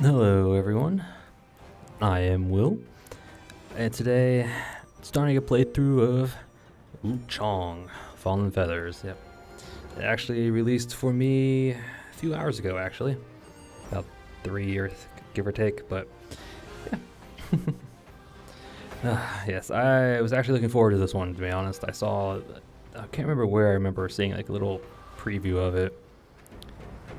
Hello everyone, I am Will, and today starting a playthrough of Wuchang, Fallen Feathers. Yep, it actually released for me a few hours ago, actually, about 3 years, give or take. But yeah, yes, I was actually looking forward to this one. To be honest, I can't remember where I remember seeing like a little preview of it.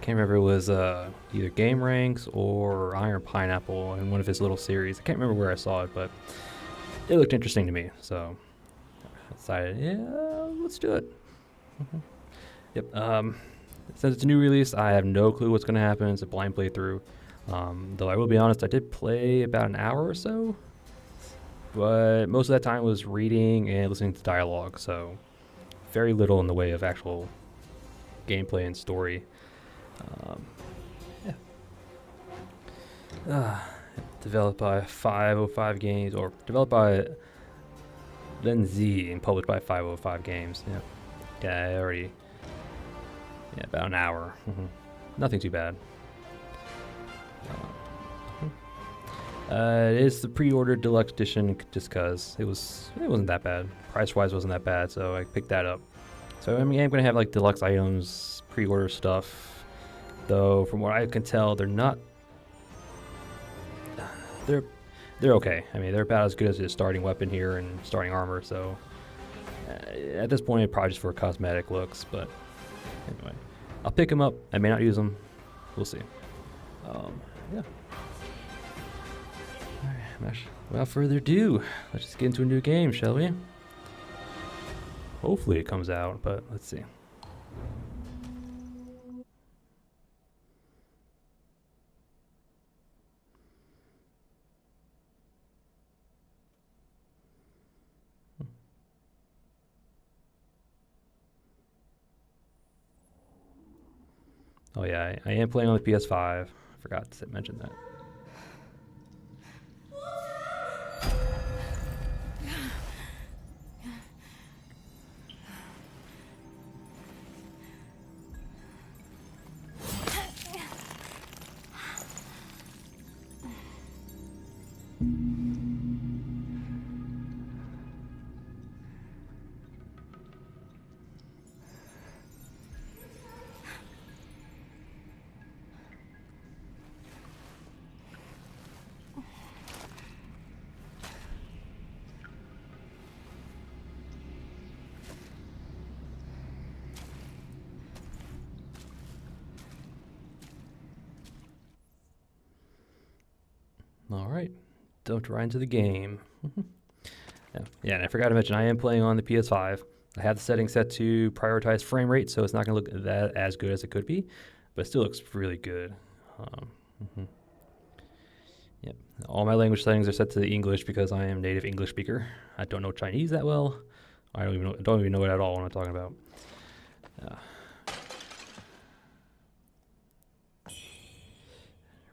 Can't remember, it was either Game Ranks or Iron Pineapple in one of his little series. I can't remember where I saw it, but it looked interesting to me, so I decided, yeah, let's do it. Yep. Since it's a new release, I have no clue what's going to happen. It's a blind playthrough. Though I will be honest, I did play about an hour or so, but most of that time was reading and listening to dialogue, so very little in the way of actual gameplay and story. Yeah. Developed by 505 Games, or developed by Len Z and published by 505 Games. Yeah, yeah, I already. Yeah, about an hour. Nothing too bad. It is the pre-ordered deluxe edition, just cause it wasn't that bad. Price-wise, wasn't that bad, so I picked that up. So I mean, I'm gonna have like deluxe items, pre-order stuff. Though from what I can tell, they're not. They're okay. I mean, they're about as good as a starting weapon here and starting armor. So at this point, probably just for cosmetic looks. But anyway, I'll pick them up. I may not use them. We'll see. Yeah. All right, without further ado, let's just get into a new game, shall we? Hopefully it comes out, but let's see. Oh yeah, I am playing on the PS5. I forgot to mention that. All right, jumped right into the game. Yeah, and I forgot to mention I am playing on the PS5. I have the settings set to prioritize frame rate, so it's not going to look that as good as it could be, but it still looks really good. Mm-hmm. Yep, all my language settings are set to the English because I am a native English speaker. I don't know Chinese that well. I don't even know it at all when I'm talking about.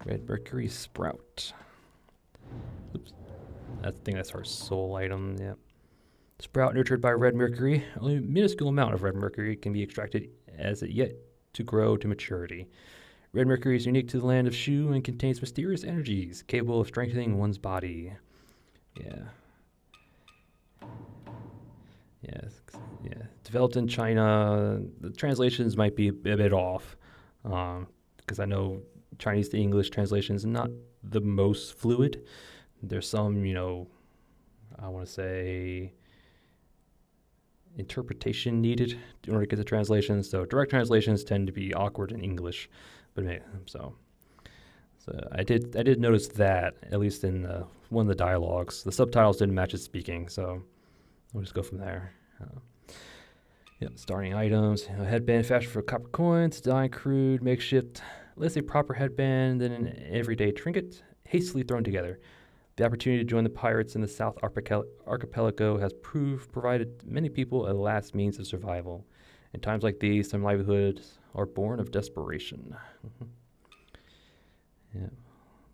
Red Mercury Sprout. Oops. That's the thing, that's our soul item, yeah. Sprout nurtured by red mercury. Only a minuscule amount of red mercury can be extracted as it yet to grow to maturity. Red mercury is unique to the land of Shu and contains mysterious energies capable of strengthening one's body. Yeah. Yeah. Developed in China. The translations might be a bit off, because I know Chinese to English translation is not the most fluid. There's some, I want to say interpretation needed in order to get the translations. So direct translations tend to be awkward in English, but so I did notice that, at least in one of the dialogues. The subtitles didn't match its speaking, so we'll just go from there. Starting items. Headband fashioned for copper coins, dye crude, makeshift, less a proper headband than an everyday trinket, hastily thrown together. The opportunity to join the pirates in the South Archipelago has provided many people a last means of survival. In times like these, some livelihoods are born of desperation. Yeah.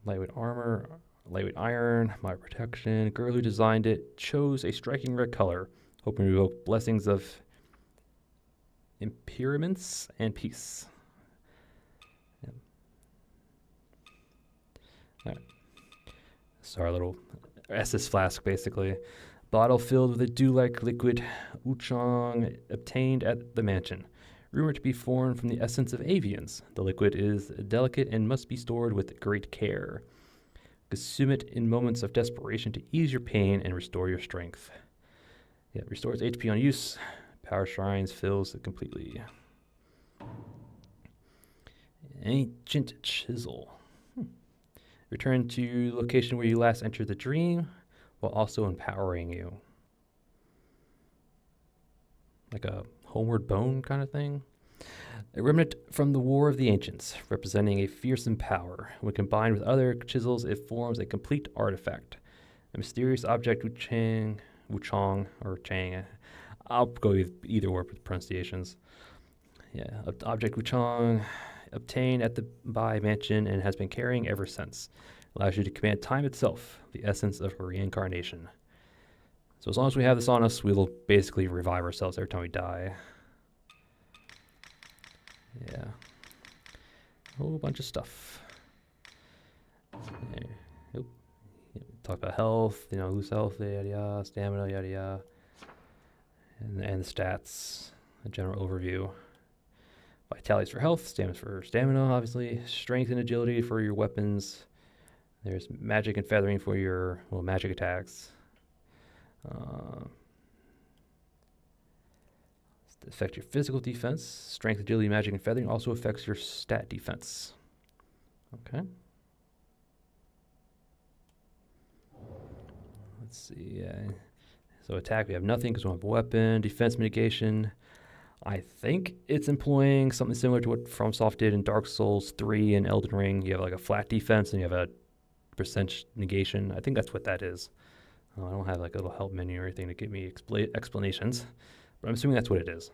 Lightweight armor, lightweight iron, my protection. Girl who designed it chose a striking red color, hoping to evoke blessings of impermanence and peace. Yeah. All right. This is our little Estus flask, basically. Bottle filled with a dew-like liquid Wuchang obtained at the mansion. Rumored to be formed from the essence of avians. The liquid is delicate and must be stored with great care. Consume it in moments of desperation to ease your pain and restore your strength. Yeah, restores HP on use. Power shrines fills it completely. Ancient chisel. Return to location where you last entered the dream, while also empowering you. Like a homeward bone kind of thing. A remnant from the War of the Ancients, representing a fearsome power. When combined with other chisels, it forms a complete artifact. A mysterious object Wuchang, or Chang. I'll go with either or with pronunciations. Yeah, object Wuchang, obtained at the Bai mansion and has been carrying ever since. Allows you to command time itself, the essence of reincarnation. So as long as we have this on us, we'll basically revive ourselves every time we die. Yeah. A whole bunch of stuff. Okay. Talk about health, lose health, yada yada, stamina, yada yada. And the stats, a general overview. Vitality's for health, stamina's for stamina, obviously. Strength and agility for your weapons. There's magic and feathering for your magic attacks. Affect your physical defense. Strength, agility, magic, and feathering also affects your stat defense. Okay. Let's see. So attack, we have nothing because we don't have a weapon. Defense mitigation. I think it's employing something similar to what FromSoft did in Dark Souls 3 and Elden Ring. You have like a flat defense and you have a percent negation. I think that's what that is. I don't have like a little help menu or anything to give me explanations, but I'm assuming that's what it is.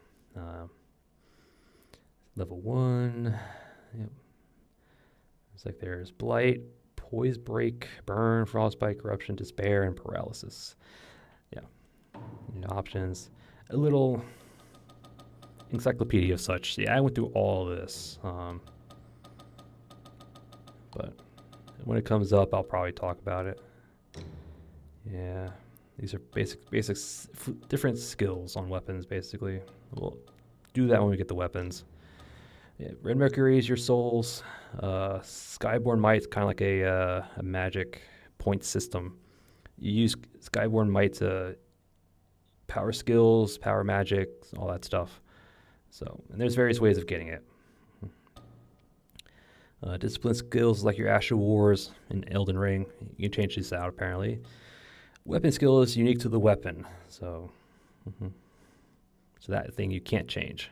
Level 1. Yep. It's like there's Blight, Poise Break, Burn, Frostbite, Corruption, Despair, and Paralysis. Yeah. Options. A little encyclopedia of such. Yeah, I went through all of this. But when it comes up, I'll probably talk about it. Yeah, these are basic different skills on weapons, basically. We'll do that when we get the weapons. Yeah, Red Mercury is your souls. Skyborn Might is kind of like a magic point system. You use Skyborn Might to power skills, power magic, all that stuff. So, and there's various ways of getting it. Discipline skills like your Asher Wars and Elden Ring. You can change these out, apparently. Weapon skill is unique to the weapon, so so that thing you can't change.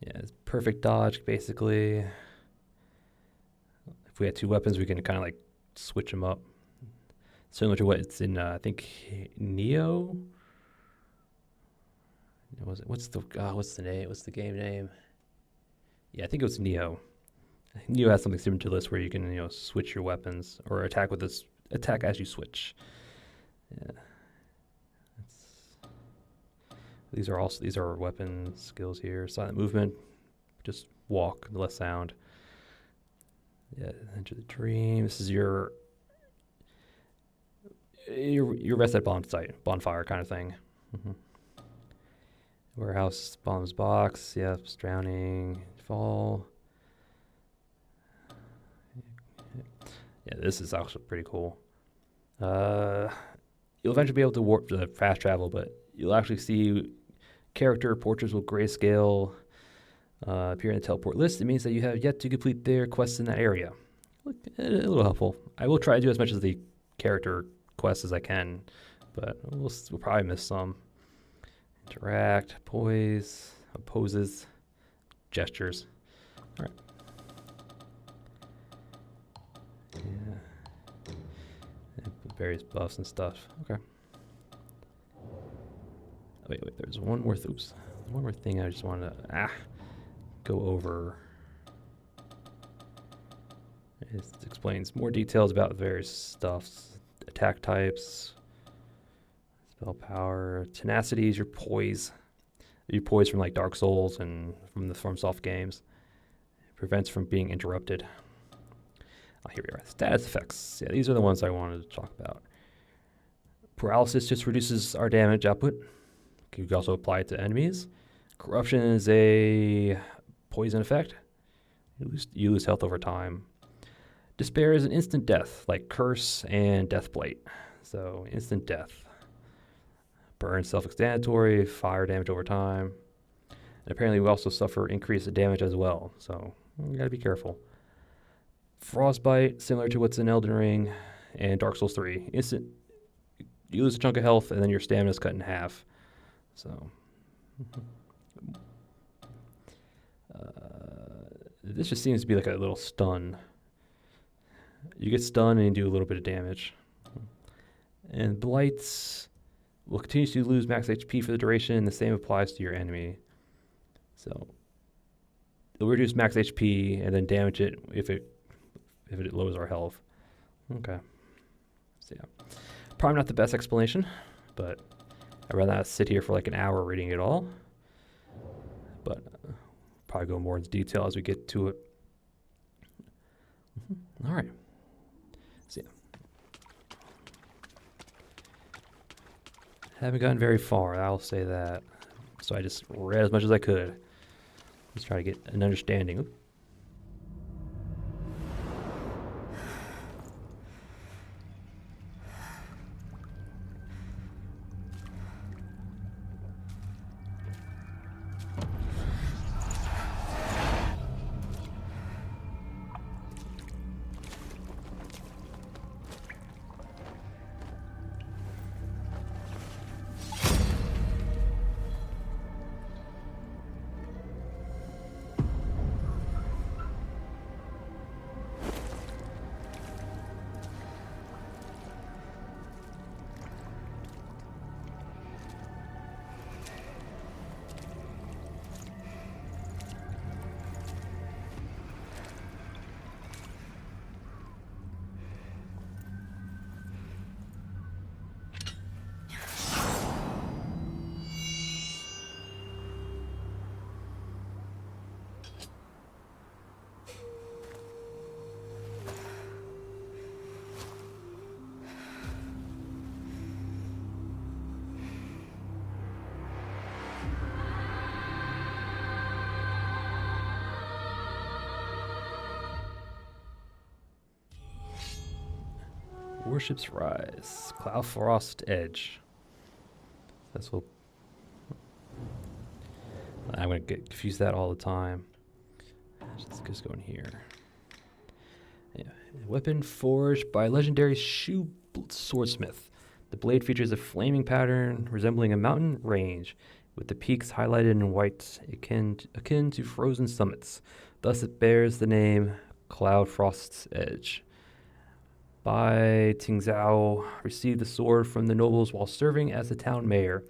Yeah, it's perfect dodge, basically. If we had two weapons, we can kind of like switch them up. Similar to what it's in, I think, Neo. Was it? What's the name? What's the game name? Yeah, I think it was Neo. Neo has something similar to this where you can, switch your weapons or attack with this attack as you switch. Yeah. These are weapon skills here. Silent movement, just walk, less sound. Yeah, enter the dream. This is your rest at bonfire kind of thing. Warehouse bombs box. Yep, drowning, fall. Yeah, this is actually pretty cool. You'll eventually be able to warp the fast travel, but you'll actually see character portraits with grayscale appear in the teleport list. It means that you have yet to complete their quests in that area. A little helpful. I will try to do as much of the character quests as I can, but we'll probably miss some. Interact, poise, poses, gestures. All right. Yeah. Various buffs and stuff. Okay. Wait. There's one more. One more thing I just want to go over. It explains more details about various stuffs, attack types, spell power, tenacity is your poise. Your poise from like Dark Souls and from the FromSoft games. Prevents from being interrupted. Oh, here we are. Status effects. Yeah, these are the ones I wanted to talk about. Paralysis just reduces our damage output. You can also apply it to enemies. Corruption is a poison effect. You lose health over time. Despair is an instant death, like Curse and Deathblight. So, instant death. Burn, self-explanatory, fire damage over time. And apparently we also suffer increased damage as well, so you gotta be careful. Frostbite, similar to what's in Elden Ring and Dark Souls 3. You lose a chunk of health and then your stamina is cut in half. So, this just seems to be like a little stun. You get stunned and you do a little bit of damage. And Blights will continue to lose max HP for the duration, and the same applies to your enemy. So, it'll reduce max HP and then damage it if it lowers our health. Okay. So yeah, probably not the best explanation, but I'd rather not sit here for like an hour reading it all. But probably go more into detail as we get to it. All right. So yeah. Haven't gotten very far, I'll say that. So I just read as much as I could. Let's try to get an understanding. Oop. Worship's Rise. Cloudfrost Edge. That's what I'm going to get confused that all the time. Let's just go in here. Yeah. Weapon forged by legendary Shu swordsmith. The blade features a flaming pattern resembling a mountain range, with the peaks highlighted in white, akin to frozen summits. Thus it bears the name Cloudfrost's Edge. Bai Tingzhao received the sword from the nobles while serving as the town mayor,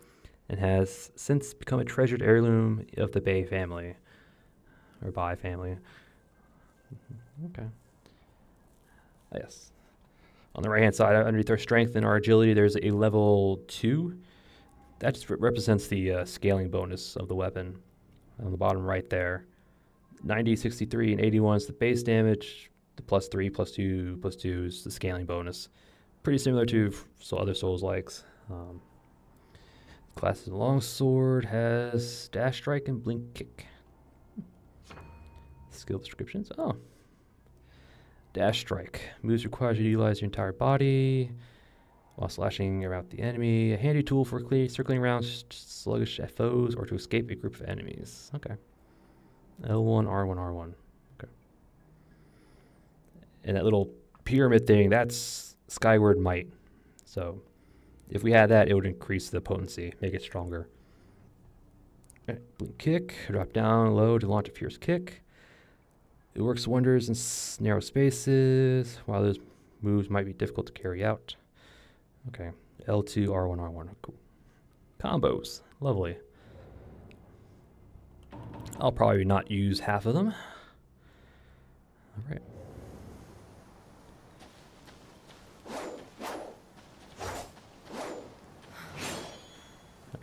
and has since become a treasured heirloom of the Bai family. Or Bai family. Okay. Yes. On the right-hand side, underneath our strength and our agility, there's a level 2. That just represents the scaling bonus of the weapon. On the bottom right there. 90, 63, and 81 is the base damage. The +3, +2, +2 is the scaling bonus. Pretty similar to other Souls-likes. Class of Longsword has Dash Strike and Blink Kick. Skill descriptions. Oh. Dash Strike. Moves requires you to utilize your entire body while slashing around the enemy. A handy tool for circling around sluggish foes or to escape a group of enemies. Okay. L1, R1, R1. Okay. And that little pyramid thing, that's Skyward Might. So if we had that, it would increase the potency, make it stronger. Right. Blink Kick. Drop down low to launch a fierce kick. It works wonders in narrow spaces, while those moves might be difficult to carry out. Okay. L2, R1, R1. Cool. Combos. Lovely. I'll probably not use half of them. All right.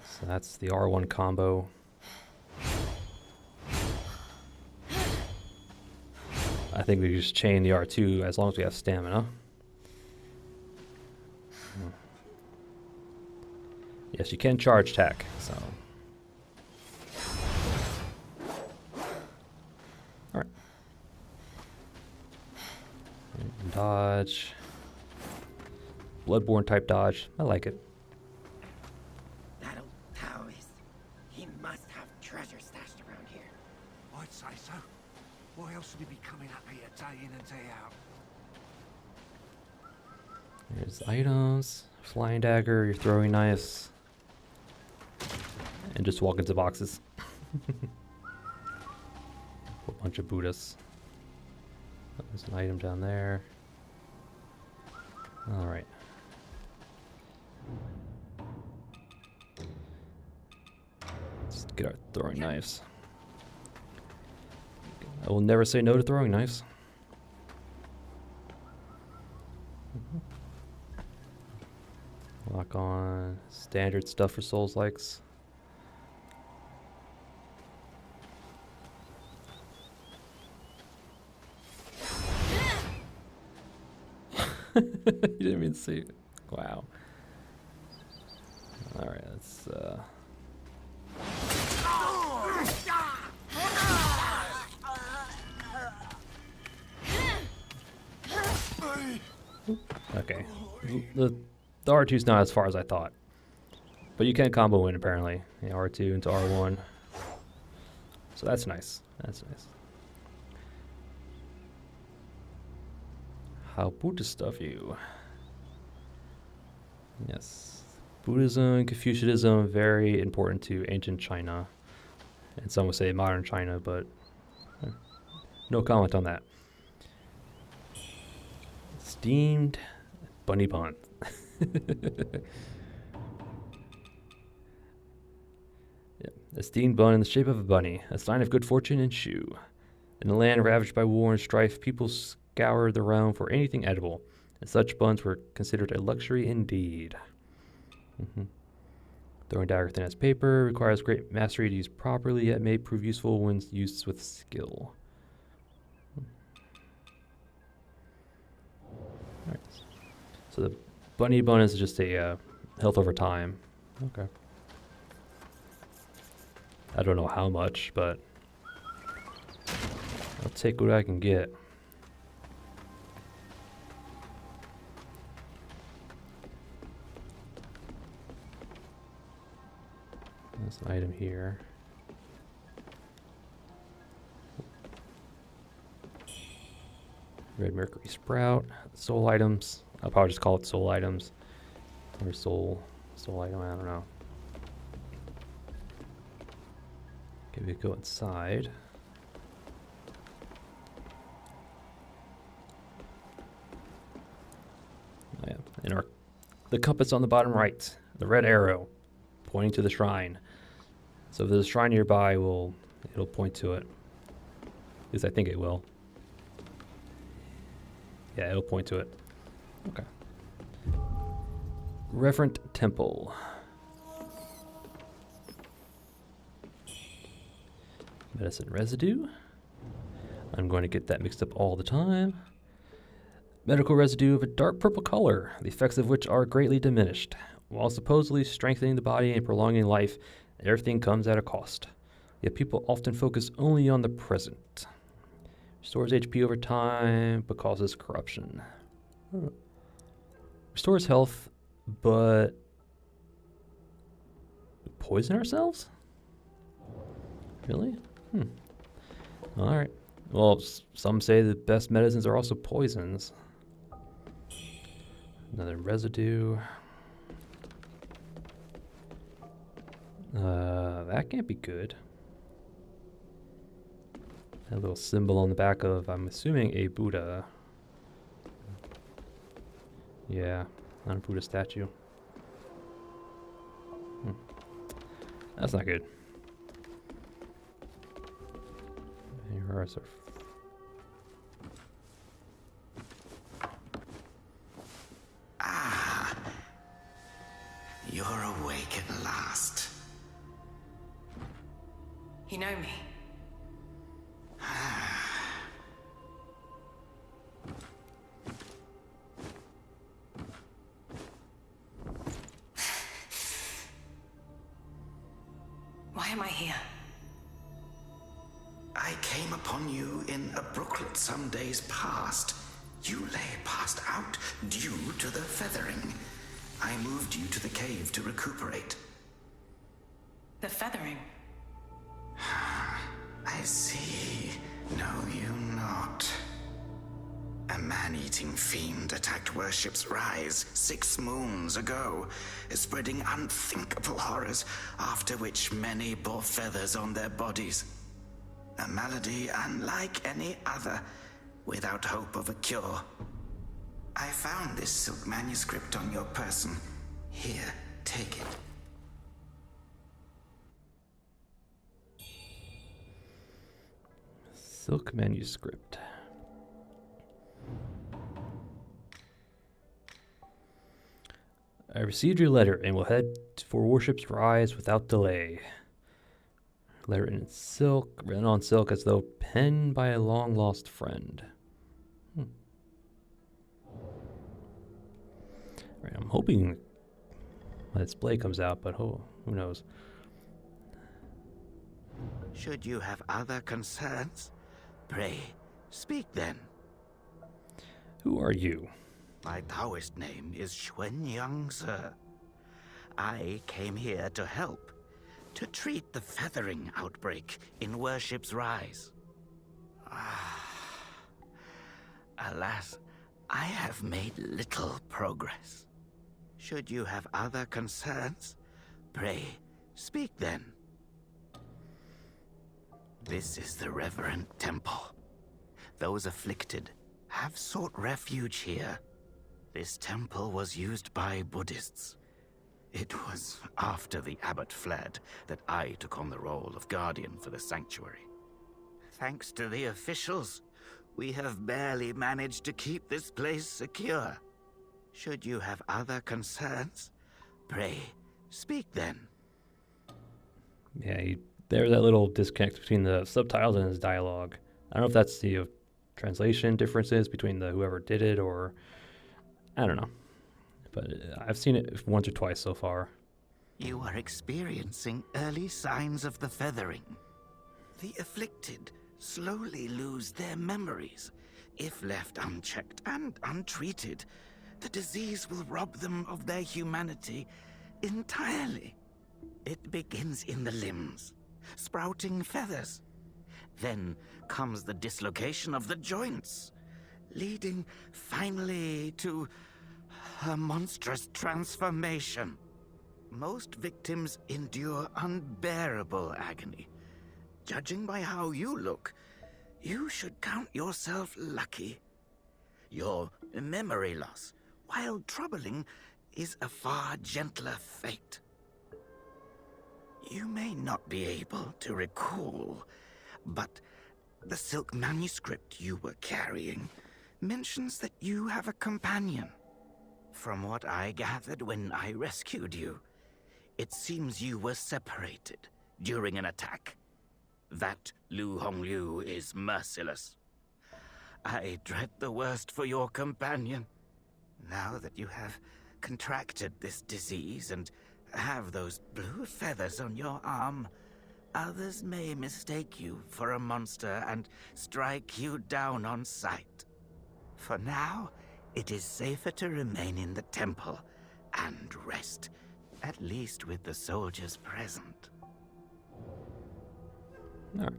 So that's the R1 combo. I think we just chain the R2 as long as we have stamina. Yes, you can charge attack, so. Alright. Dodge. Bloodborne type dodge. I like it. That old Taoist, he must have treasure stashed around here. I'd say so. Why else would he be coming up here day in and day out? There's items. Flying dagger, your throwing knives. And just walk into boxes. A bunch of Buddhas. There's an item down there. Alright. Let's get our throwing knives. I will never say no to throwing knives. Lock on. Standard stuff for Souls likes. You didn't even see it. Wow. Alright, let's okay. The R2's not as far as I thought. But you can combo in apparently. Yeah, R2 into R1. So that's nice. That's nice. How Buddhist of you. Yes. Buddhism, Confucianism, very important to ancient China. And some would say modern China, but no comment on that. Steamed bunny bun. Yeah. A steamed bun in the shape of a bunny, a sign of good fortune and Shu. In a land ravaged by war and strife, people scoured the realm for anything edible, and such buns were considered a luxury indeed. Throwing dagger thin as paper requires great mastery to use properly, yet may prove useful when used with skill. Alright. So the bunny bun is just a health over time. Okay. I don't know how much, but I'll take what I can get. There's an item here. Red Mercury Sprout. Soul items. I'll probably just call it soul items. Or soul item, I don't know. Okay, we go inside. Oh yeah, and the compass on the bottom right, the red arrow pointing to the shrine. So if there's a shrine nearby, it'll point to it. At least I think it will. Yeah, it'll point to it. Okay. Reverent Temple. Medicine residue. I'm going to get that mixed up all the time. Medical residue of a dark purple color, the effects of which are greatly diminished. While supposedly strengthening the body and prolonging life, everything comes at a cost. Yet people often focus only on the present. Restores HP over time, but causes corruption. Restores health, but poison ourselves? Really? Alright. Well, some say the best medicines are also poisons. Another residue. That can't be good. That little symbol on the back of, I'm assuming, a Buddha. Yeah, not a Buddha statue. That's not good. Here are our You're awake at last. You know me? Why am I here? I came upon you in a brooklet some days past. You lay passed out due to the feathering. I moved you to the cave to recuperate. The feathering. I see. Know you not. A man-eating fiend attacked Worship's Rise 6 moons ago, spreading unthinkable horrors, after which many bore feathers on their bodies. A malady unlike any other, without hope of a cure. I found this silk manuscript on your person. Here, take it. Silk manuscript. I received your letter and will head for Worship's Rise without delay. Letter in silk, written on silk as though penned by a long-lost friend. Right, I'm hoping my display comes out, but who knows? Should you have other concerns, pray, speak then. Who are you? My Taoist name is Xuanyang, sir. I came here to help, to treat the feathering outbreak in Worship's Rise. Alas, I have made little progress. Should you have other concerns, pray, speak then. This is the Revenant Temple. Those afflicted have sought refuge here. This temple was used by Buddhists. It was after the abbot fled that I took on the role of guardian for the sanctuary. Thanks to the officials, we have barely managed to keep this place secure. Should you have other concerns, pray, speak then. Yeah, there's that little disconnect between the subtitles and his dialogue. I don't know if that's the translation differences between the whoever did it, or I don't know. But I've seen it once or twice so far. You are experiencing early signs of the feathering. The afflicted slowly lose their memories. If left unchecked and untreated, the disease will rob them of their humanity entirely. It begins in the limbs, sprouting feathers. Then comes the dislocation of the joints, leading finally to a monstrous transformation. Most victims endure unbearable agony. Judging by how you look, you should count yourself lucky. Your memory loss, while troubling, is a far gentler fate. You may not be able to recall, but the silk manuscript you were carrying mentions that you have a companion. From what I gathered when I rescued you, it seems you were separated during an attack. That Lu Hongliu is merciless. I dread the worst for your companion. Now that you have contracted this disease and have those blue feathers on your arm, others may mistake you for a monster and strike you down on sight. For now, it is safer to remain in the temple and rest, at least with the soldiers present. Alright.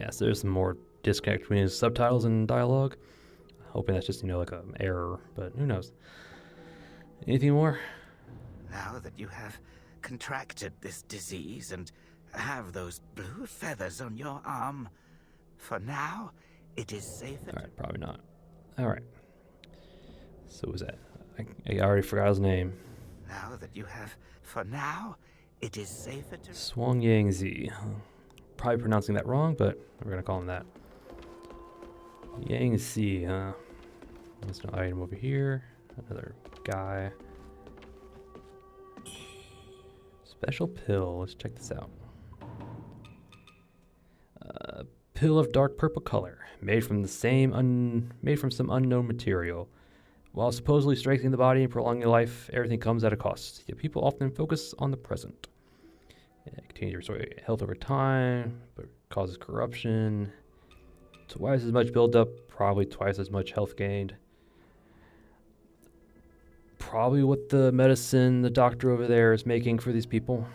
Yeah, so there's some more disconnect between his subtitles and dialogue. Hoping that's just, like an error, but who knows. Anything more? Now that you have contracted this disease and have those blue feathers on your arm, for now, it is safer. Alright, probably not. Alright. So was that? I already forgot his name. Now that you have, for now, it is safer to. Xuanyang Zi. Probably pronouncing that wrong, but we're gonna call him that. Yang Si, huh? There's an item over here. Another guy. Special pill. Let's check this out. Pill of dark purple color, made from some unknown material. While supposedly strengthening the body and prolonging life, everything comes at a cost. Yet people often focus on the present. Yeah, continues to restore health over time, but causes corruption. Twice as much buildup, probably twice as much health gained. Probably what the medicine the doctor over there is making for these people.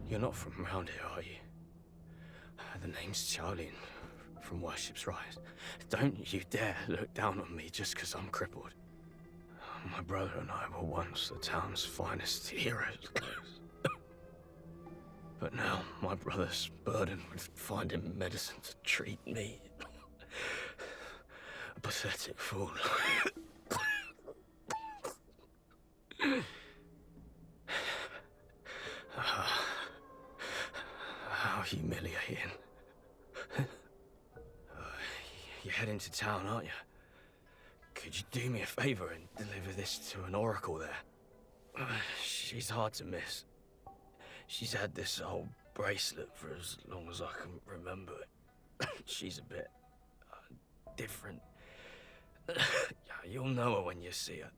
You're not from around here, are you? The name's Charlene, from Worship's Rise. Don't you dare look down on me just because I'm crippled. My brother and I were once the town's finest heroes. But now my brother's burdened with finding medicine to treat me. A pathetic fool. How humiliating. You're heading to town, aren't you? Could you do me a favor and deliver this to an oracle there? She's hard to miss. She's had this old bracelet for as long as I can remember. She's a bit different. You'll know her when you see her.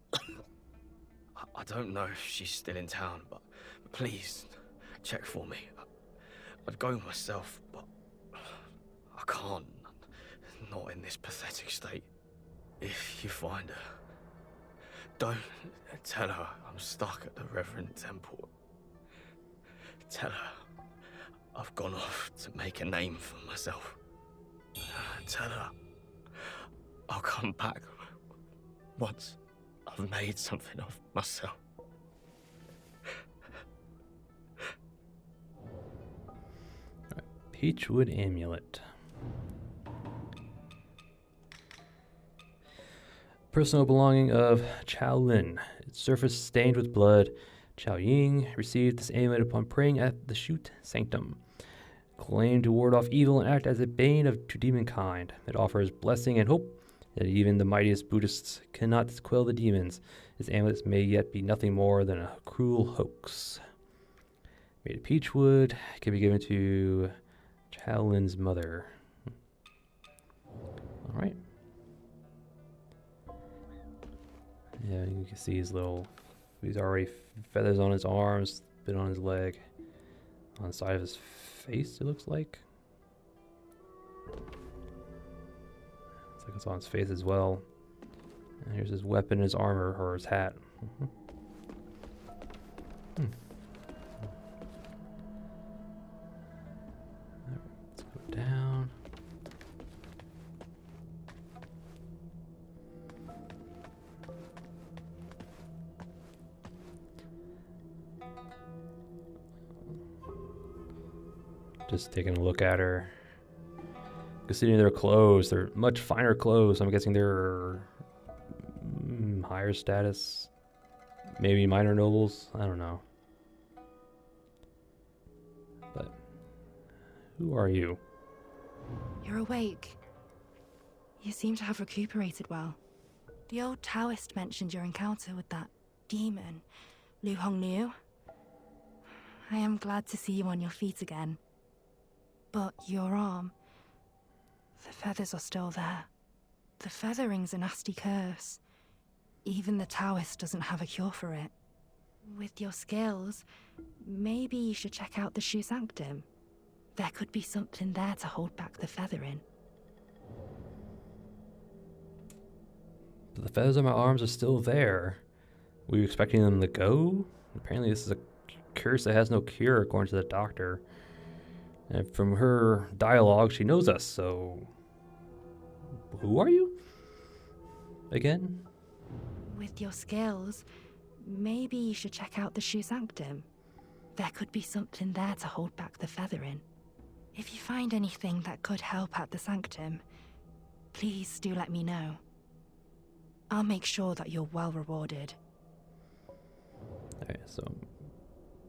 I don't know if she's still in town, but please check for me. I'd go myself, but I can't. Not in this pathetic state. If you find her, don't tell her I'm stuck at the Revenant temple. Tell her I've gone off to make a name for myself. Tell her I'll come back once I've made something of myself. Peachwood Amulet. Personal belonging of Chao Lin. Its surface stained with blood. Chao Ying received this amulet upon praying at the Shoot Sanctum. Claimed to ward off evil and act as a bane to demonkind. It offers blessing and hope that even the mightiest Buddhists cannot quell the demons. Its amulets may yet be nothing more than a cruel hoax. Made of peachwood, can be given to Chao Lin's mother. All right. Yeah, you can see his little, he's already feathers on his arms, bit on his leg, on the side of his face, it looks like. Looks like it's on his face as well. And here's his weapon, his armor, or his hat. Let's go down. Just taking a look at her. Considering their clothes, they're much finer clothes. I'm guessing they're higher status. Maybe minor nobles. I don't know. But who are you? You're awake. You seem to have recuperated well. The old Taoist mentioned your encounter with that demon, Lu Hongniu. I am glad to see you on your feet again. But your arm, the feathers are still there. The feathering's a nasty curse. Even the Taoist doesn't have a cure for it. With your skills, maybe you should check out the Shoe Sanctum. There could be something there to hold back the feathering. The feathers on my arms are still there. Were you expecting them to go? Apparently this is a curse that has no cure, according to the doctor. And from her dialogue, she knows us, so... Who are you? Again? With your skills, maybe you should check out the Shoe Sanctum. There could be something there to hold back the feathering. If you find anything that could help at the Sanctum, please do let me know. I'll make sure that you're well rewarded. Okay, so...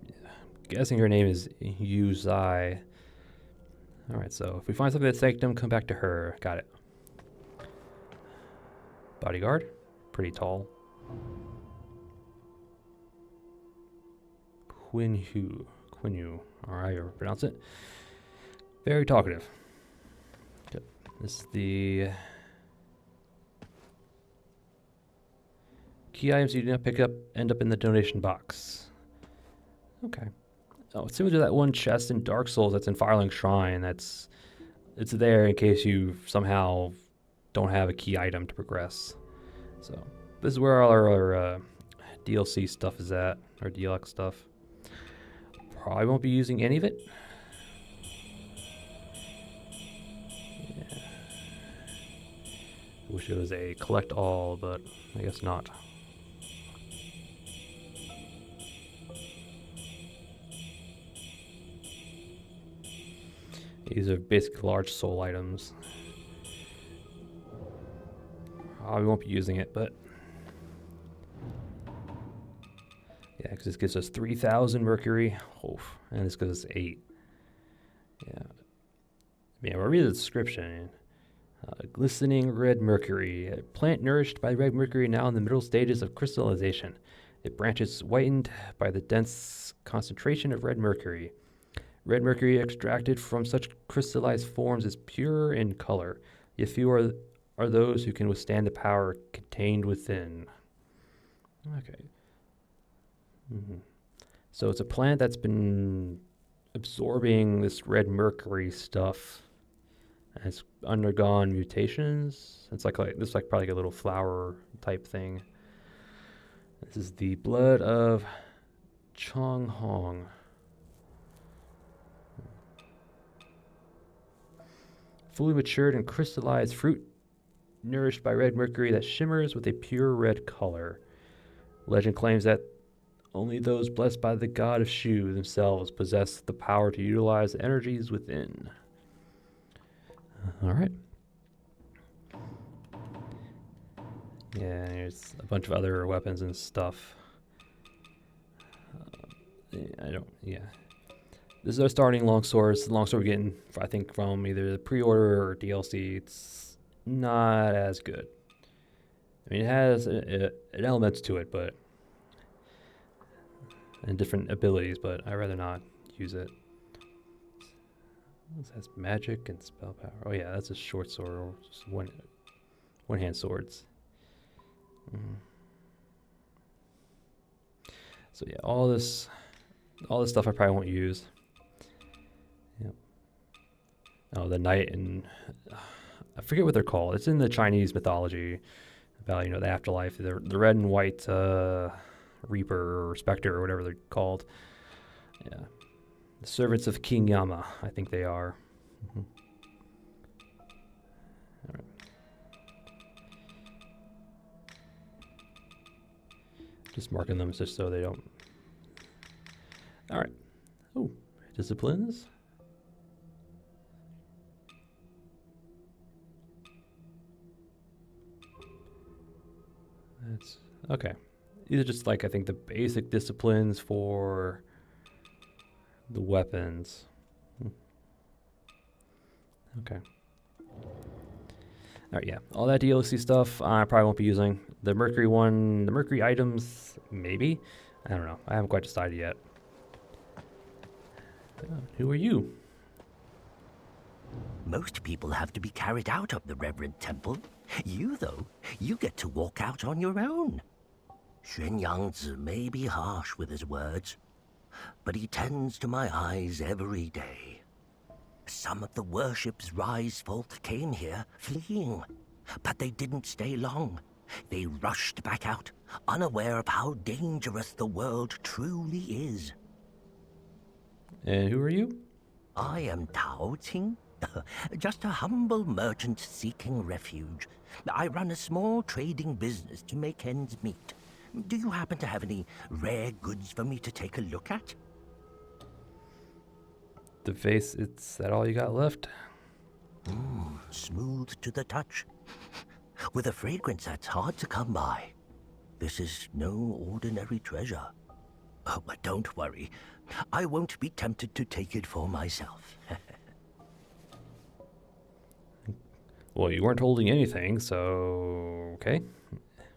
Yeah, I'm guessing her name is Yu Zai. Alright, so if we find something at Sanctum, come back to her. Got it. Bodyguard. Pretty tall. Quinhu. Alright, you pronounce it. Very talkative. Okay. This is the Key items you do not pick up end up in the donation box. Okay. Oh, it's similar to that one chest in Dark Souls that's in Firelink Shrine. It's there in case you somehow don't have a key item to progress. So this is where all our DLC stuff is at, our DLX stuff. Probably won't be using any of it. Yeah. Wish it was a collect all, but I guess not. These are basically large soul items. I won't be using it, but yeah, because this gives us 3,000 mercury. Oof, and this gives us 8. Yeah, we'll read the description. Glistening red mercury, a plant nourished by red mercury now in the middle stages of crystallization. It branches whitened by the dense concentration of red mercury. Red mercury extracted from such crystallized forms is pure in color, yet few are those who can withstand the power contained within. Okay. So it's a plant that's been absorbing this red mercury stuff. And it's undergone mutations. It's like this is like probably a little flower type thing. This is the blood of Chong Hong. Fully matured and crystallized fruit nourished by red mercury that shimmers with a pure red color. Legend claims that only those blessed by the god of Shu themselves possess the power to utilize the energies within. All right. Yeah, there's a bunch of other weapons and stuff. Yeah. This is our starting longsword. It's the longsword we're getting, I think, from either the pre-order or DLC. It's not as good. I mean, it has an elements to it, but and different abilities, but I'd rather not use it. This has magic and spell power. Oh yeah, that's a short sword, or just one-hand swords. So yeah, all this stuff I probably won't use. Yep. Oh, the knight and I forget what they're called. It's in the Chinese mythology about the afterlife. The red and white reaper or specter or whatever they're called. Yeah. The servants of King Yama, I think they are. All right. Just marking them just so they don't. All right. Oh, disciplines. That's okay. These are just like I think the basic disciplines for the weapons. Okay. All right, yeah. All that DLC stuff I probably won't be using. The Mercury one, the Mercury items, maybe. I don't know. I haven't quite decided yet. Who are you? Most people have to be carried out of the Reverend Temple. You, though, you get to walk out on your own. Xuan Yangzi may be harsh with his words, but he tends to my eyes every day. Some of the worship's rise folk came here fleeing, but they didn't stay long. They rushed back out, unaware of how dangerous the world truly is. And who are you? I am Tao Qing, just a humble merchant seeking refuge. I run a small trading business to make ends meet. Do you happen to have any rare goods for me to take a look at? The face, is that all you got left? Smooth to the touch. With a fragrance that's hard to come by. This is no ordinary treasure. Oh, but don't worry. I won't be tempted to take it for myself. Well, you weren't holding anything, so okay.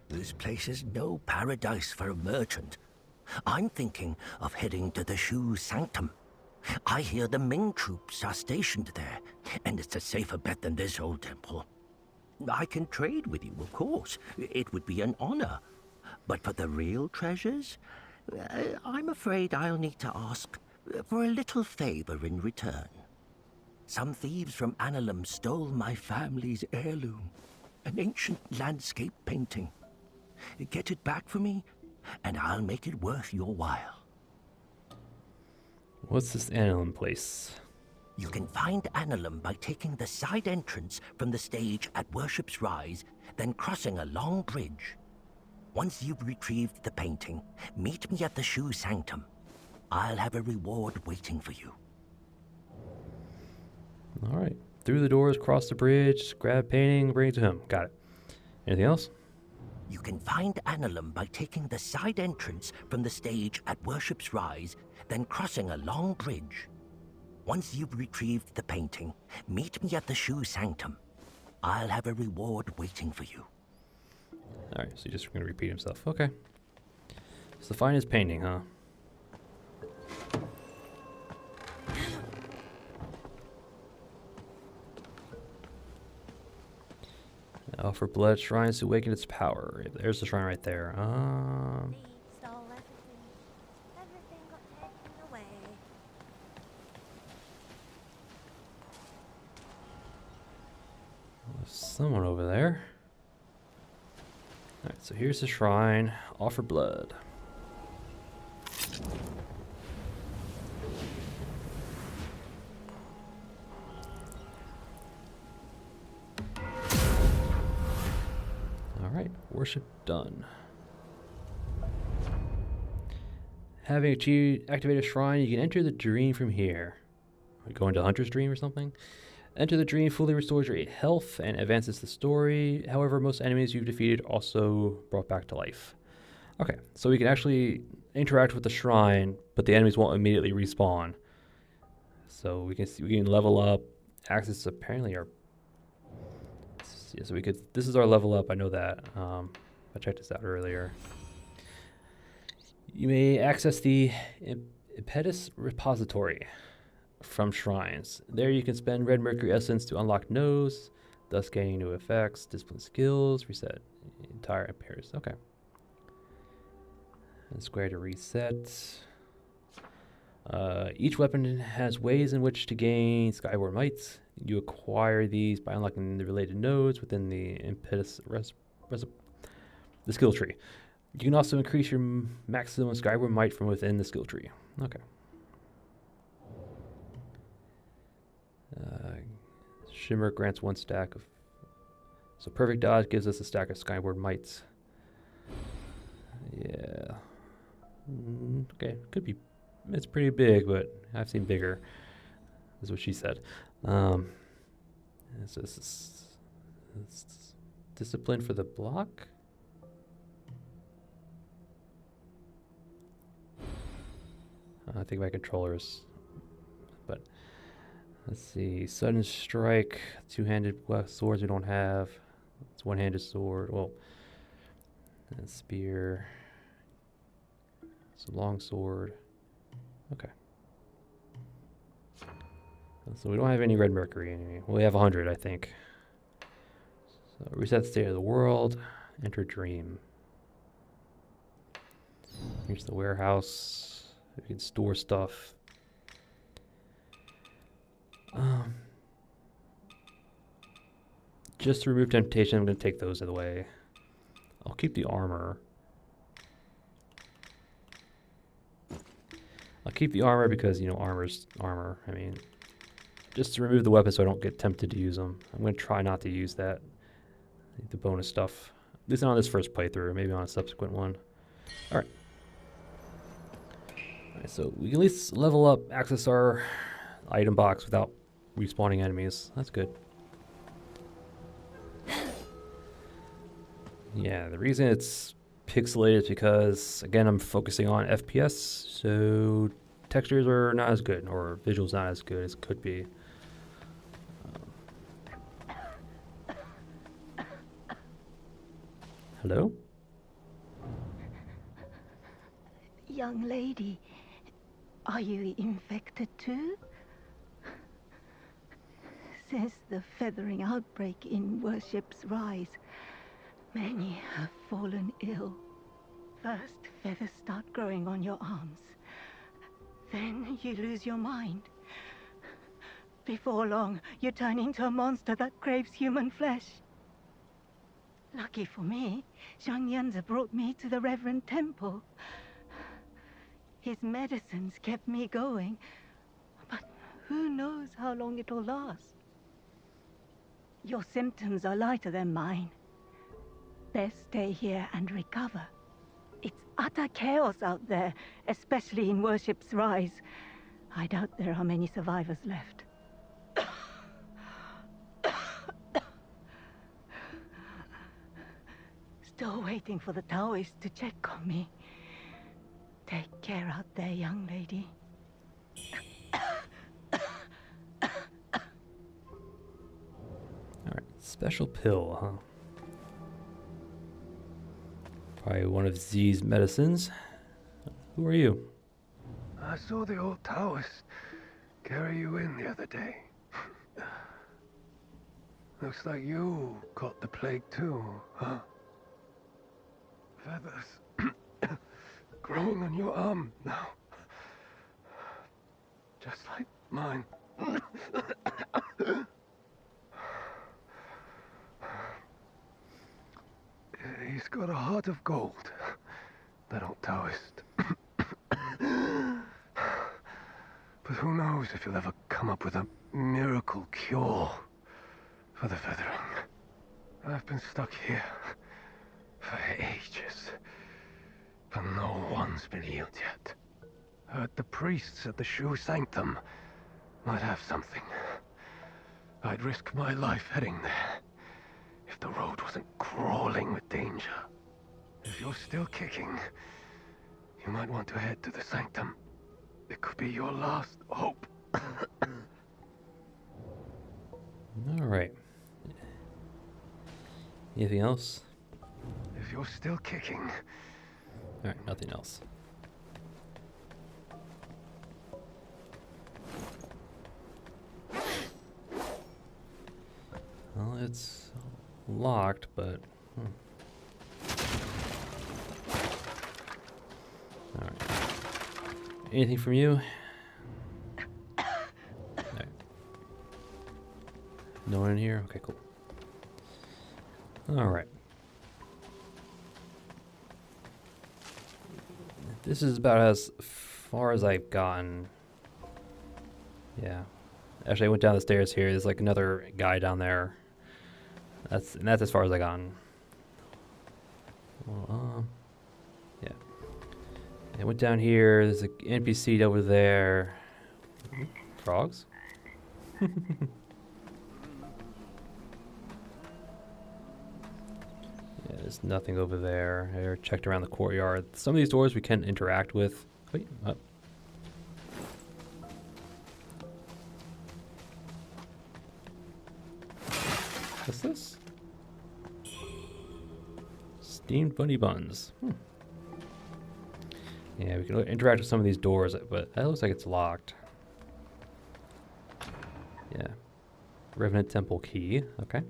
This place is no paradise for a merchant. I'm thinking of heading to the Shu Sanctum. I hear the Ming troops are stationed there, and it's a safer bet than this old temple. I can trade with you, of course. It would be an honor. But for the real treasures, I'm afraid I'll need to ask for a little favor in return. Some thieves from Annalum stole my family's heirloom, an ancient landscape painting. Get it back for me, and I'll make it worth your while. What's this Annalum place? You can find Annalum by taking the side entrance from the stage at Worship's Rise, then crossing a long bridge. Once you've retrieved the painting, meet me at the Shoe Sanctum. I'll have a reward waiting for you. All right. Through the doors, cross the bridge, grab painting, bring it to him. Got it. Anything else? You can find Annalum by taking the side entrance from the stage at Worship's Rise, then crossing a long bridge. Once you've retrieved the painting, meet me at the Shoe Sanctum. I'll have a reward waiting for you. All right, so he's just going to repeat himself. Okay. So find his painting, huh? Offer blood shrines to awaken its power. There's the shrine right there. Thieves stole everything. Everything got taken away. There's someone over there. Alright, so here's the shrine. Offer blood. Alright, worship done. Having activated a shrine, you can enter the dream from here. We go into Hunter's Dream or something? Enter the dream fully restores your health and advances the story. However, most enemies you've defeated also brought back to life. Okay, so we can actually interact with the shrine, but the enemies won't immediately respawn. So we can level up. Access apparently our. Yeah, so we could. This is our level up. I know that. I checked this out earlier. You may access the impetus repository from shrines. There you can spend red mercury essence to unlock nodes, thus gaining new effects, discipline skills, reset entire appearance. Okay. And square to reset. Each weapon has ways in which to gain skyward might. You acquire these by unlocking the related nodes within the impetus the skill tree. You can also increase your maximum skyward might from within the skill tree. Okay. Shimmer grants one stack of. So perfect dodge gives us a stack of skyward mites. Yeah. Okay, could be. It's pretty big, but I've seen bigger. Is what she said. It's discipline for the block. I think my controllers, but let's see. Sudden strike, two-handed swords we don't have. It's one-handed sword. Well, and spear. It's a long sword. Okay. So we don't have any red mercury anyway. We have 100, I think. So reset the state of the world. Enter dream. Here's the warehouse. We can store stuff. Just to remove temptation, I'm going to take those out of the way. I'll keep the armor. I'll keep the armor because, you know, armor's armor. I mean, just to remove the weapon so I don't get tempted to use them. I'm going to try not to use that. The bonus stuff. At least not on this first playthrough. Maybe on a subsequent one. Alright. Alright, so we can at least level up, access our item box without respawning enemies. That's good. Yeah, the reason it's pixelated is because, again, I'm focusing on FPS, so textures are not as good, or visuals not as good as it could be. Hello? Young lady, are you infected too? Since the feathering outbreak in Worship's Rise, many have fallen ill. First, feathers start growing on your arms. Then you lose your mind. Before long, you turn into a monster that craves human flesh. Lucky for me, Zhang Yanzi brought me to the Revenant temple. His medicines kept me going, but who knows how long it'll last. Your symptoms are lighter than mine. Best stay here and recover. It's utter chaos out there, especially in Worship's Rise. I doubt there are many survivors left. Still waiting for the Taoists to check on me. Take care out there, young lady. Alright, special pill, huh? Probably one of Z's medicines. Who are you? I saw the old Taoist carry you in the other day. Looks like you caught the plague too, huh? Feathers growing on your arm now. Just like mine. He's got a heart of gold, that old Taoist. But who knows if he'll ever come up with a miracle cure for the feathering. I've been stuck here for ages, but no one's been healed yet. Heard the priests at the Shu Sanctum might have something. I'd risk my life heading there if the road wasn't crawling with danger. If you're still kicking, you might want to head to the Sanctum. It could be your last hope. Alright. Anything else? If you're still kicking. Alright, nothing else. Well, it's locked, but... Alright. Anything from you? Alright. No one in here? Okay, cool. Alright. This is about as far as I've gotten. Yeah. Actually, I went down the stairs here. There's like another guy down there. That's as far as I gotten. Well, yeah. I went down here. There's an NPC over there. Frogs? Yeah, there's nothing over there. I checked around the courtyard. Some of these doors we can interact with. Wait, up. What's this? Steamed bunny buns. Yeah, we can interact with some of these doors, but that looks like it's locked. Yeah. Revenant Temple key. Okay.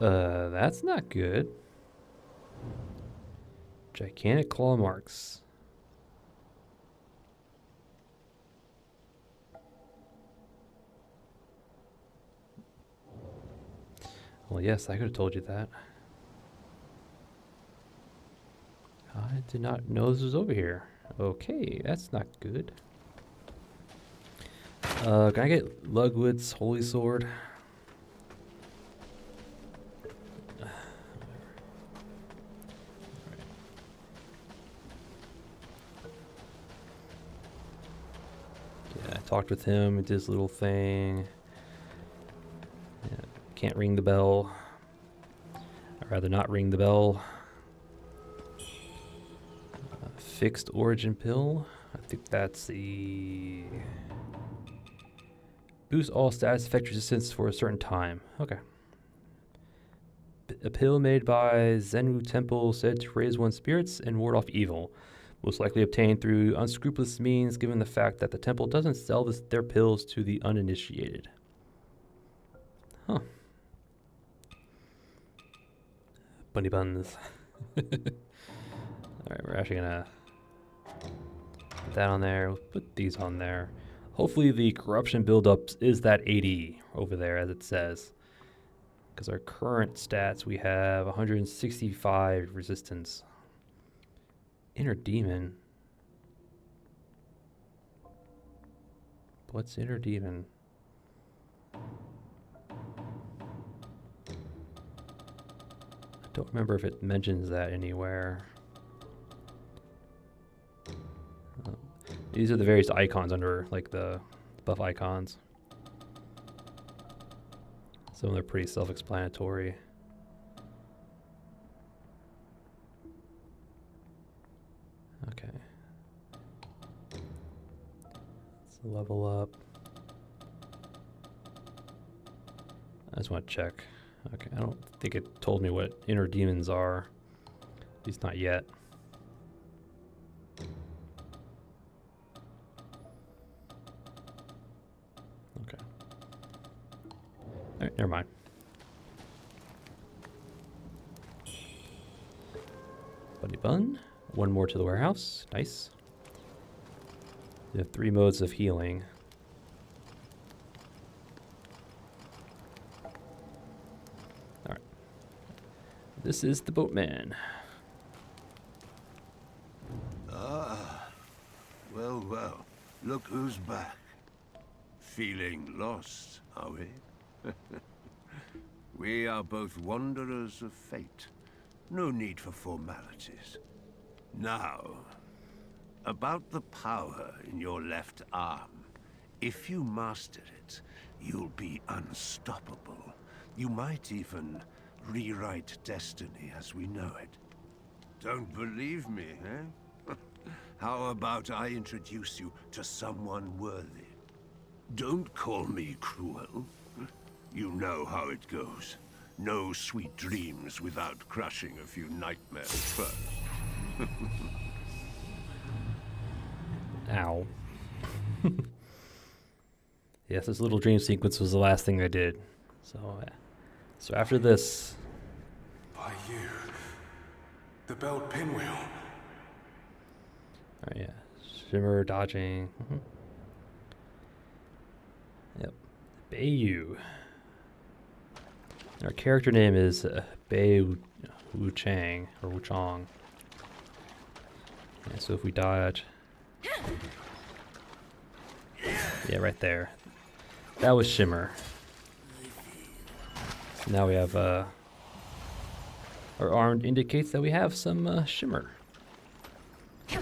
That's not good. Gigantic claw marks. Well, yes, I could have told you that. I did not know this was over here. Okay, that's not good. Can I get Lugwood's Holy Sword? Yeah, I talked with him, he did his little thing. Yeah, can't ring the bell. I'd rather not ring the bell. Fixed origin pill. I think that's the... Boost all status effect resistance for a certain time. Okay. A pill made by Zhenwu Temple said to raise one's spirits and ward off evil. Most likely obtained through unscrupulous means given the fact that the temple doesn't sell their pills to the uninitiated. Huh. bunny buns. Alright, we're actually gonna put that on there. We'll put these on there. Hopefully the corruption buildup is that 80 over there, as it says. Because our current stats, we have 165 resistance. Inner demon. What's inner demon? I don't remember if it mentions that anywhere. These are the various icons under like the buff icons. Some of them are pretty self-explanatory. Okay. Let's level up. I just want to check. Okay, I don't think it told me what inner demons are. At least not yet. Okay. Alright, never mind. Bunny bun. One more to the warehouse. Nice. You have 3 modes of healing. Alright. This is the boatman. Ah. Well, well. Look who's back. Feeling lost, are we? We are both wanderers of fate. No need for formalities. Now, about the power in your left arm. If you master it, you'll be unstoppable. You might even rewrite destiny as we know it. Don't believe me, eh? How about I introduce you to someone worthy? Don't call me cruel. You know how it goes. No sweet dreams without crushing a few nightmares first. Ow. Yes, this little dream sequence was the last thing I did. So after this... By you. The belt pinwheel. Alright, yeah. Shimmer, dodging. Yep. Bai Our character name is Bai Wuchang, or Wuchang. Yeah, so if we dodge... Yeah, right there. That was Shimmer. So now we have, our arm indicates that we have some, Shimmer. Do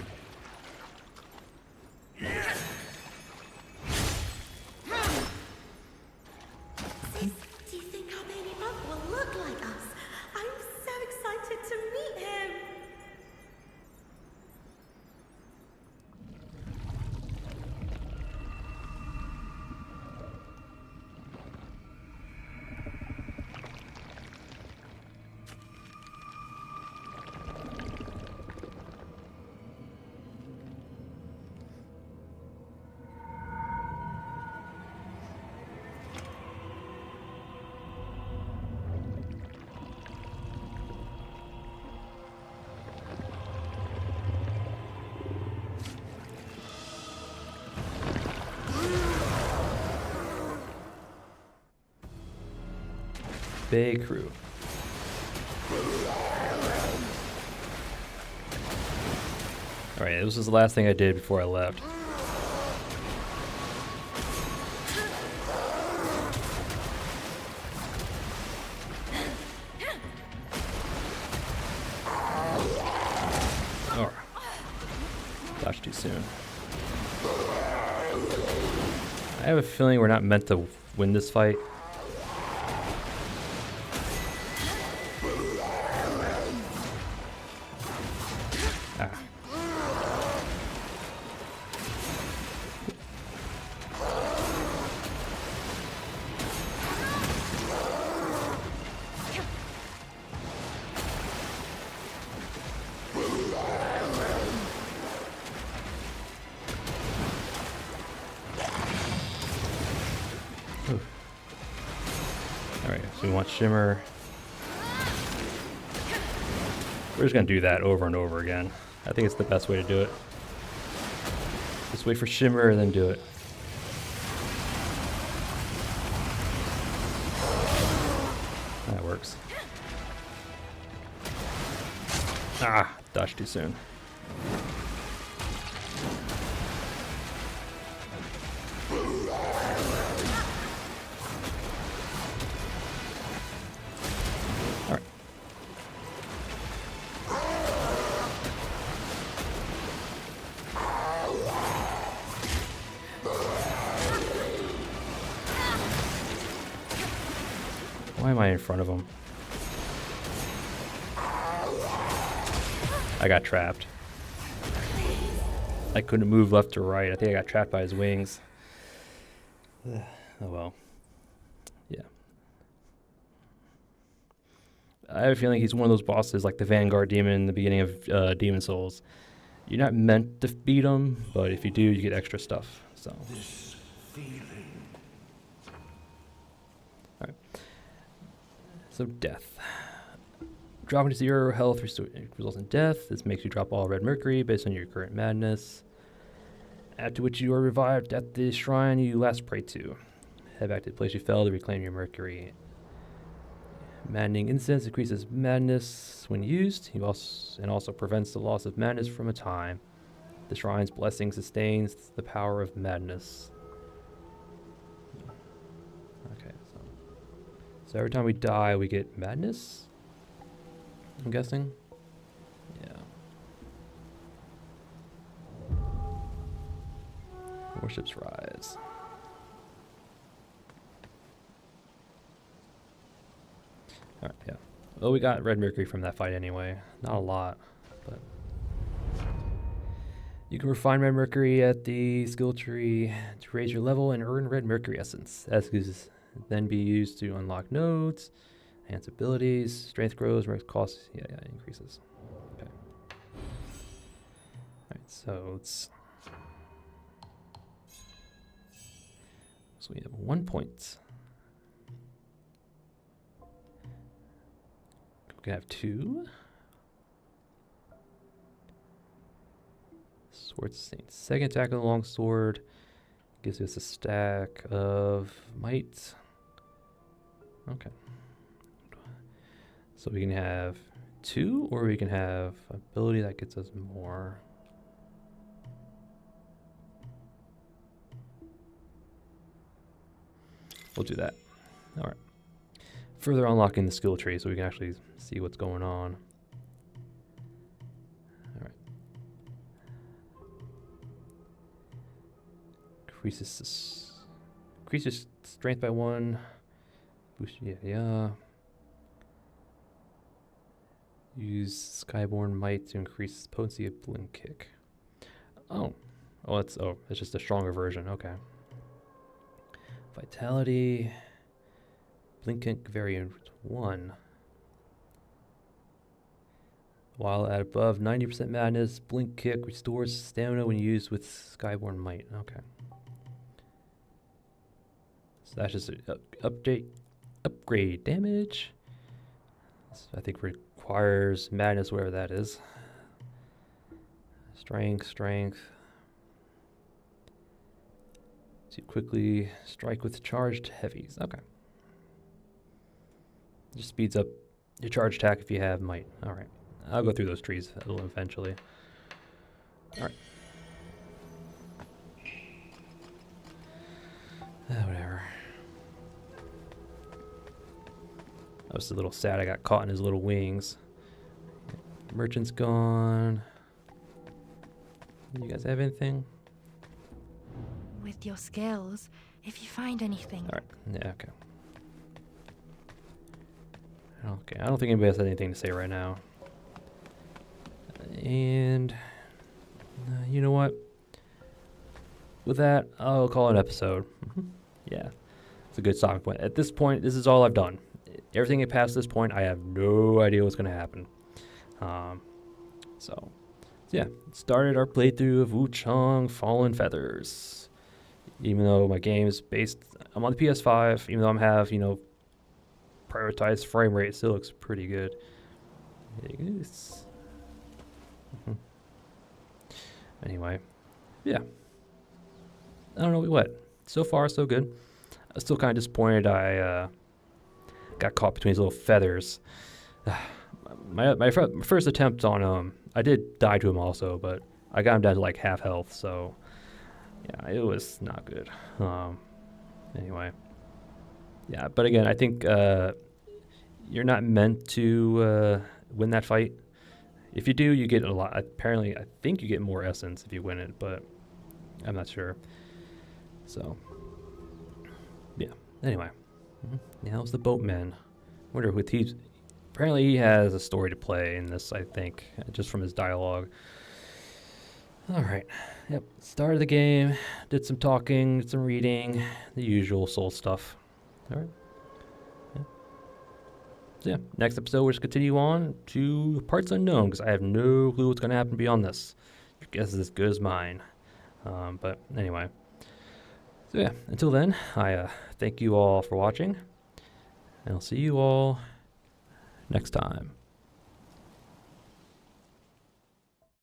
you think our baby bump will look like us? I'm so excited to meet him! Bay crew. Alright, this was the last thing I did before I left. Oh. Dodged too soon. I have a feeling we're not meant to win this fight. Alright, so we want Shimmer. We're just gonna do that over and over again. I think it's the best way to do it. Just wait for shimmer and then do it. That works. Ah, dodged too soon. Alright. Why am I in front of him? I got trapped. I couldn't move left or right. I think I got trapped by his wings. Oh well. Yeah. I have a feeling he's one of those bosses like the Vanguard Demon in the beginning of Demon Souls. You're not meant to beat him, but if you do, you get extra stuff. So. This feeling. Alright. So death. Dropping to 0 health results in death. This makes you drop all red mercury based on your current madness. After which you are revived at the shrine you last prayed to. Head back to the place you fell to reclaim your mercury. Maddening incense increases madness when used. And also prevents the loss of madness from a time. The shrine's blessing sustains the power of madness. Okay, so every time we die, we get madness? I'm guessing? Yeah. Warships rise. Alright, yeah. Well, we got red mercury from that fight anyway. Not a lot, but... You can refine red mercury at the skill tree to raise your level and earn red mercury essence. As is then be used to unlock nodes, enhance abilities, strength grows, cost increases. Okay. Alright, so we have 1 point. We can have 2. Sword Saint. Second attack on the longsword gives us a stack of might. Okay. So we can have 2, or we can have ability that gets us more. We'll do that. All right. Further unlocking the skill tree so we can actually see what's going on. All right. Increases strength by 1. Boost, yeah. Use Skyborn Might to increase potency of Blink Kick. It's just a stronger version. Okay. Vitality. Blink Kick variant 1. While at above 90% madness, Blink Kick restores stamina when used with Skyborn Might. Okay. So that's just an upgrade damage. I think requires madness, wherever that is. Strength. To quickly strike with charged heavies. Okay. Just speeds up your charge attack if you have might. Alright. I'll go through those trees eventually. Alright. Whatever. I was a little sad I got caught in his little wings. Merchant's gone. You guys have anything? With your skills, if you find anything. Alright, yeah, okay. Okay, I don't think anybody has anything to say right now. And you know what? With that, I'll call it an episode. Yeah, it's a good stopping point. At this point, this is all I've done. Everything past this point, I have no idea what's going to happen. So yeah, started our playthrough of Wuchang Fallen Feathers. Even though my game is I'm on the PS5, even though I'm prioritized frame rate, it still looks pretty good. Anyway, yeah. I don't know what. So far, so good. I'm still kind of disappointed I got caught between these little feathers. my first attempt on him, I did die to him also, but I got him down to like half health, so yeah, it was not good. Anyway, yeah, but again, I think you're not meant to win that fight. If you do, you get a lot. Apparently, I think you get more essence if you win it, but I'm not sure. So, yeah. Anyway, now it's the boatman. Wonder who he's. Apparently, he has a story to play in this. I think just from his dialogue. All right. Yep. Started the game. Did some talking. Did some reading. The usual soul stuff. All right. Yeah. So yeah. Next episode, we'll just continue on to Parts Unknown because I have no clue what's going to happen beyond this. Your guess is as good as mine. But anyway. So yeah, until then, I thank you all for watching, and I'll see you all next time.